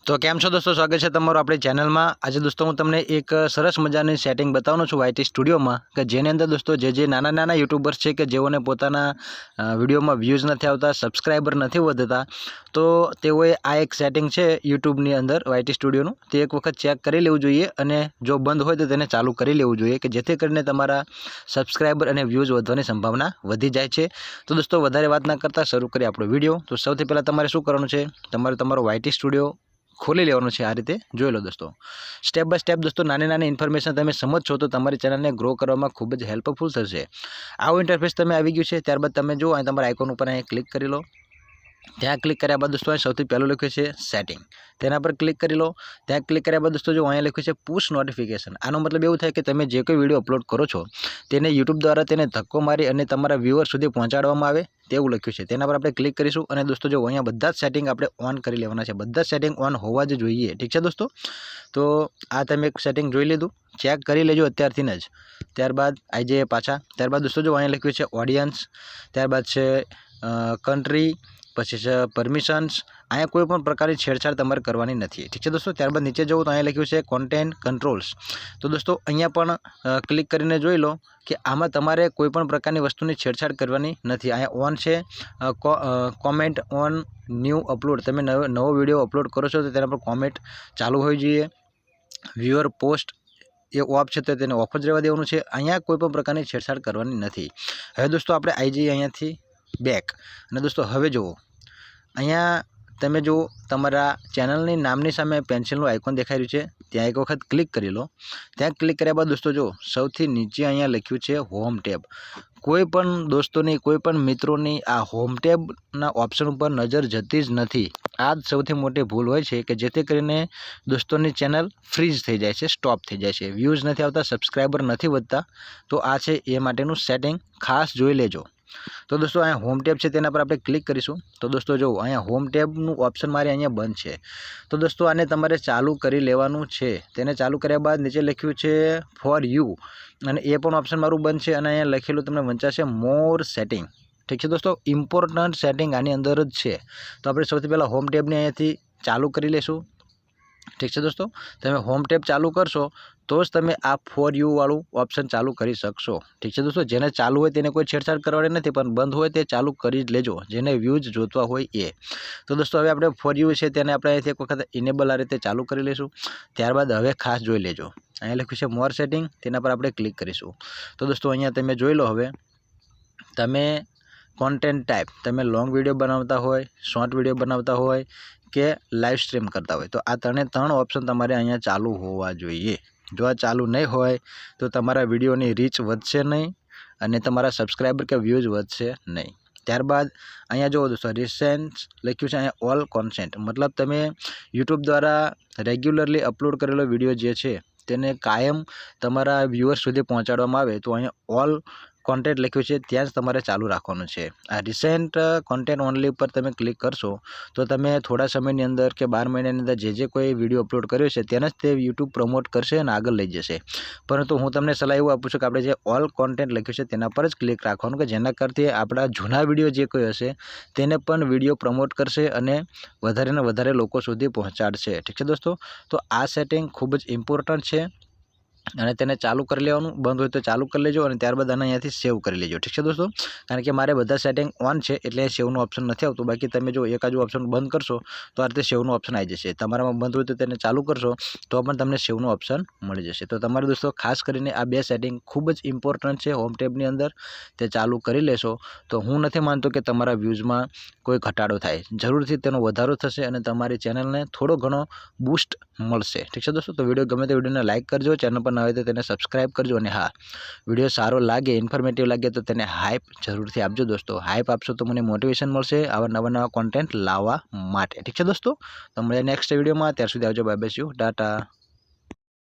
तो केम छो दोस्तों, स्वागत है तमारू अपनी चेनल में। आज दोस्तों हूँ तमने एक सरस मजानी सेटिंग बतावनो छूं YT स्टूडियो में कि जेनी अंदर दोस्तों जे नाना नाना यूट्यूबर्स है कि जेओने पोताना विडियो में व्यूज नहीं आता, सब्सक्राइबर नहीं वधता, तो तेओए आ एक सेटिंग है यूट्यूबनी अंदर YT स्टूडियोनुं ते एक वखत चेक करी लेवुं जोईए अने जो बंद होय तो तेने चालू करी लेवुं जोईए कि जेथी करीने तमारा सब्सक्राइबर अने व्यूज वधवानी संभावना वधी जाय छे। तो दोस्तों वधारे वात न करता शरू करीए आपणो विडियो। तो सौथी पहला तमारे शुं करवानुं छे, तमारे तमारो YT स्टूडियो खोली लेवानुं छे। आ रीते जोई लो दोस्तों, स्टेप बाय स्टेप दोस्तों नानी नानी इन्फॉर्मेशन तमे समझशो तो तमारी चेनलने ग्रो करवामां खूब ज हेल्पफुल थशे। आवुं इंटरफेस तमे आवी गयुं छे, त्यारबाद तमे जो अहीं तमारा आइकॉन पर अहीं क्लिक करी लो। ત્યાં क्लिक કર્યા બાદ दोस्तों સૌથી પહેલું લખ્યું છે સેટિંગ, તેના પર ક્લિક કરી લો। ત્યાં ક્લિક કર્યા બાદ दोस्तों जो અહીંયા લખ્યું છે પુશ નોટિફિકેશન, આનો મતલબ એવું થાય કે તમે જે કોઈ વિડીયો અપલોડ કરો છો તેને યુટ્યુબ દ્વારા તેને ધક્કો મારી અને તમારા વ્યુઅર સુધી પહોંચાડવામાં આવે તેવું લખ્યું છે। તેના પર આપણે ક્લિક કરીશું અને दोस्तों जो અહીંયા બધા જ સેટિંગ આપણે ઓન કરી લેવાના છે, બધા જ સેટિંગ ઓન હોવા જ જોઈએ, ઠીક છે दोस्तों। તો આ તમે એક સેટિંગ જોઈ લીધું, ચેક કરી લેજો અત્યારથી જ। ત્યારબાદ આવી જઈએ પાછા। ત્યારબાદ दोस्तों जो અહીંયા લખ્યું છે ઓડિયન્સ, ત્યારબાદ છે કન્ટ્રી, પછી છે પરમિશન્સ, અહીંયા કોઈ પણ પ્રકારની છેડછાડ તમારે કરવાની નથી, ઠીક છે दोस्तों। ત્યારબાદ નીચે જવું તો અહીંયા લખ્યું છે કોન્ટેન્ટ કંટ્રોલ્સ, તો दोस्तों અહીંયા પણ ક્લિક કરીને જોઈ લો કે આમાં તમારે કોઈ પણ પ્રકારની વસ્તુની છેડછાડ કરવાની નથી। અહીંયા ઓન છે કોમેન્ટ ઓન ન્યૂ અપલોડ, તમે નવો વિડીયો અપલોડ કરો છો તો તેના પર કોમેન્ટ ચાલુ હોવી જોઈએ। વ્યુઅર પોસ્ટ એ ઓફ છે તો તેને ઓફ જ રહેવા દેવાનું છે, અહીંયા કોઈ પણ પ્રકારની છેડછાડ કરવાની નથી। હવે दोस्तों આપણે આવી જઈએ અહીંયાથી બેક અને दोस्तों હવે જુઓ અહીંયા તમે જો તમારા ચેનલની નામની સામે પેન્સિલનું આઇકોન દેખાઈ રહ્યું છે, ત્યાં એક વખત ક્લિક કરી લો। ત્યાં ક્લિક કર્યા બાદ दोस्तों જો સૌથી નીચે અહીંયા લખ્યું છે હોમ ટેબ। કોઈ પણ દોસ્તોની કોઈ પણ મિત્રોની આ હોમ ટેબના ઓપ્શન ઉપર નજર જતી જ નથી। આ જ સૌથી મોટી ભૂલ હોય છે કે જેથી કરીને દોસ્તોની ચેનલ ફ્રીઝ થઈ જાય છે, સ્ટોપ થઈ જાય છે, વ્યૂઝ નથી આવતા, સબસ્ક્રાઈબર નથી વધતા। તો આ છે એ માટેનું સેટિંગ, ખાસ જોઈ લેજો। तो दोस्तों अँ होम टेब है तेना पर आपणे क्लिक करीशुं तो दोस्तों जो अँ होम टेबनुं ऑप्शन मारे अँ बंद है, तो दोस्तों आने तमारे चालू करी लेवानुं छे। तेने चालू कर्या बाद नीचे लख्युं छे फॉर यू अने ए पण ऑप्शन मारुं बंद है अने अँ लखेलुं तमने वंचाशे मोर सेटिंग, ठीक है दोस्तों। इम्पोर्टंट सेटिंग आनी अंदर ज छे, तो आपणे सौथी पहेला होम टेबने अहींथी चालू करी लेशुं, ठीक है दोस्तों। तमे होम टेब चालू करशो तो ज तमे आ फॉर यू वाळुं ऑप्शन चालू करी शकशो, ठीक है दोस्तों। जेने चालू होय तेने कोई छेड़छाड़ करवानी नथी, पण बंद होय ते चालू करी ज लेजो, जेने व्यूज जोतवा होय ए। तो दोस्तों हवे आपणे फॉर यू छे तेने आपणे अहींथी एक वखत इनेबल आ रीते चालू करी लेशुं। त्यारबाद हवे खास जोई लेजो, अहींया लख्युं छे मोर सेटिंग, तेना पर आपणे क्लिक करीशुं। तो दोस्तों अहींया तमे जोई लो, हवे तमे कॉन्टेंट टाइप, तमे लॉन्ग विडियो बनावता होय, शॉर्ट विडियो बनावता होय के लाइव स्ट्रीम करता होय तो आ त्रण ऑप्शन तमारे अहींया चालू होवा जोईए। जो आ चालू नहीं होय तो तमारा विडियोनी रीच वधशे नहीं अने तमारा सब्सक्राइबर के व्यूज वधशे नहीं। त्यारबाद अहींया जो दोस्तों रिसेंट लख्युं छे अहींया ऑल कॉन्टेंट, मतलब तमे यूट्यूब द्वारा रेग्युलरली अपलोड करेलो विडियो जे छे तेने कायम तमारा व्यूअर्स सुधी पहोंचाडवामां आवे तो अहींया ऑल कॉन्टेंट लख्युं छे त्यां ज तमारे चालू राखवानुं छे। आ रिसेंट कॉन्टेंट ओनली पर तमे क्लिक करशो तो तमे थोड़ा समयनी अंदर के 12 महीनानी अंदर जे कोई विडियो अपलोड कर्यो छे तेने ज ते यूट्यूब प्रमोट करशे अने आगळ लई जशे। परंतु हूँ तमने सलाह एवुं आपुं छुं कि आपणे जे ऑल कॉन्टेंट लख्युं छे तेना पर ज क्लिक राखवानुं कि जेना करती आपणा जूना विडियो जे कोई हशे तेने पण विडियो प्रमोट करशे अने वधारे ने वधारे लोको सुधी पहोंचाडशे, ठीक है दोस्तों। तो आ सेटिंग खूब ज इम्पोर्टंट छे અને તેને ચાલુ કરી લેવાનું, બંધ હોય તો ચાલુ કરી લેજો અને ત્યારબાદ આને અહીંયાથી સેવ કરી લેજો, ઠીક છે दोस्तों। કારણ કે મારે બધા સેટિંગ ઓન છે એટલે સેવનું ઓપ્શન નથી આવતું, બાકી તમે જો એકાદું ઓપ્શન બંધ કરશો તો આ રીતે સેવનું ઓપ્શન આવી જશે। તમારામાં બંધ હોય તો તેને ચાલુ કરશો તો પણ તમને સેવનું ઓપ્શન મળી જશે। તો તમારે दोस्तों ખાસ કરીને આ બે સેટિંગ ખૂબ જ ઇમ્પોર્ટન્ટ છે હોમ ટેબની અંદર, તે ચાલુ કરી લેશો તો હું નથી માનતો કે તમારા વ્યૂઝમાં કોઈ ઘટાડો થાય, જરૂરથી તેનો વધારો થશે અને તમારી ચેનલને થોડો ઘણો બૂસ્ટ મળશે, ઠીક છે दोस्तों। तो વિડીયો ગમે તો વિડીયોને લાઇક કરજો, ચેનલ પર नवे तो तेने सब्सक्राइब करजो અને हाँ विडियो सारो लागे, इन्फॉर्मेटिव लगे तो तेने हाइप जरूरथी आपजो दोस्तों। हाइप आपशो तो मने मोटिवेशन मळशे आवा नवा नवा कॉन्टेंट लाववा माटे, ठीक है दोस्तों। तो मळे नेक्स्ट विडियो में, त्यार सुधी आवजो, बाय बाय, टाटा।